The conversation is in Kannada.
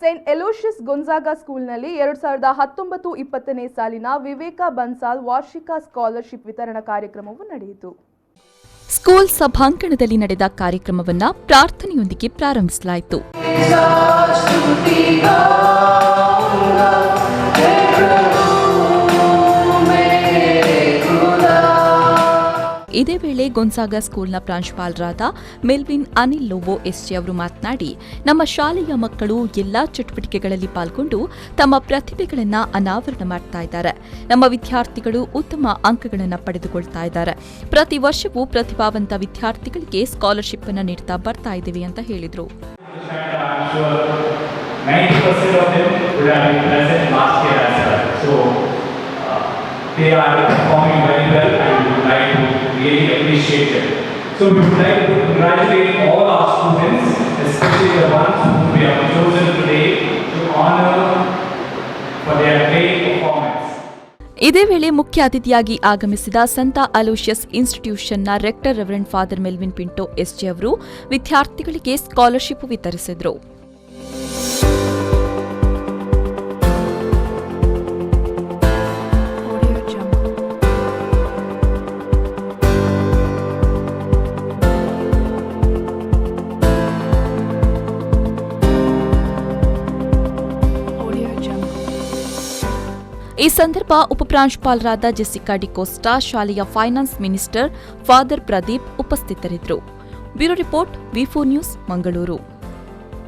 ಸೇಂಟ್ ಎಲೋಷಿಯಸ್ ಗೊನ್ಜಾಗಾ ಸ್ಕೂಲ್ನಲ್ಲಿ 2019-20ನೇ ಸಾಲಿನ ವಿವೇಕ ಬನ್ಸಾಲ್ ವಾರ್ಷಿಕ ಸ್ಕಾಲರ್ಶಿಪ್ ವಿತರಣಾ ಕಾರ್ಯಕ್ರಮವು ನಡೆಯಿತು. ಸ್ಕೂಲ್ ಸಭಾಂಗಣದಲ್ಲಿ ನಡೆದ ಕಾರ್ಯಕ್ರಮವನ್ನು ಪ್ರಾರ್ಥನೆಯೊಂದಿಗೆ ಪ್ರಾರಂಭಿಸಲಾಯಿತು. ಇದೇ ವೇಳೆ ಗೊನ್ಜಾಗಾ ಸ್ಕೂಲ್ನ ಪ್ರಾಂಶುಪಾಲರಾದ ಮೆಲ್ವಿನ್ ಅನಿಲ್ ಲೋವೋ ಎಸ್ಜೆ ಅವರು ಮಾತನಾಡಿ, ನಮ್ಮ ಶಾಲೆಯ ಮಕ್ಕಳು ಎಲ್ಲಾ ಚಟುವಟಿಕೆಗಳಲ್ಲಿ ಪಾಲ್ಗೊಂಡು ತಮ್ಮ ಪ್ರತಿಭೆಗಳನ್ನು ಅನಾವರಣ ಮಾಡ್ತಾ ಇದ್ದಾರೆ. ನಮ್ಮ ವಿದ್ಯಾರ್ಥಿಗಳು ಉತ್ತಮ ಅಂಕಗಳನ್ನು ಪಡೆದುಕೊಳ್ತಾ ಇದ್ದಾರೆ. ಪ್ರತಿ ವರ್ಷವೂ ಪ್ರತಿಭಾವಂತ ವಿದ್ಯಾರ್ಥಿಗಳಿಗೆ ಸ್ಕಾಲರ್ಶಿಪ್ ಅನ್ನು ನೀಡ್ತಾ ಬರ್ತಾ ಇದ್ದೀವಿ ಅಂತ ಹೇಳಿದರು. They are performing very well and we would like to really appreciate them. So we would like to congratulate all our students, especially the ones whom we have chosen today to honor for their great performance. ಇದೇ ವೇಳೆ ಮುಖ್ಯ ಅತಿಥಿಯಾಗಿ ಆಗಮಿಸಿದ ಸಂತ ಅಲೋಷಿಯಸ್ ಇನ್ಸ್ಟಿಟ್ಯೂಷನ್ನ rector reverend father Melvin Pinto SJ ಅವರು ವಿದ್ಯಾರ್ಥಿಗಳಿಗೆ ಸ್ಕಾಲರ್ಶಿಪ್ ವಿತರಿಸಿದರು. ಈ ಸಂದರ್ಭ ಉಪಪ್ರಾಂಶುಪಾಲರಾದ ಜೆಸಿಕಾ ಡಿಕೋಸ್ಟಾ, ಶಾಲೆಯ ಫೈನಾನ್ಸ್ ಮಿನಿಸ್ಟರ್ ಫಾದರ್ ಪ್ರದೀಪ್ ಉಪಸ್ಥಿತರಿದ್ದರು. ಬ್ಯೂರೋ ರಿಪೋರ್ಟ್, ವಿ4 ನ್ಯೂಸ್, ಮಂಗಳೂರು.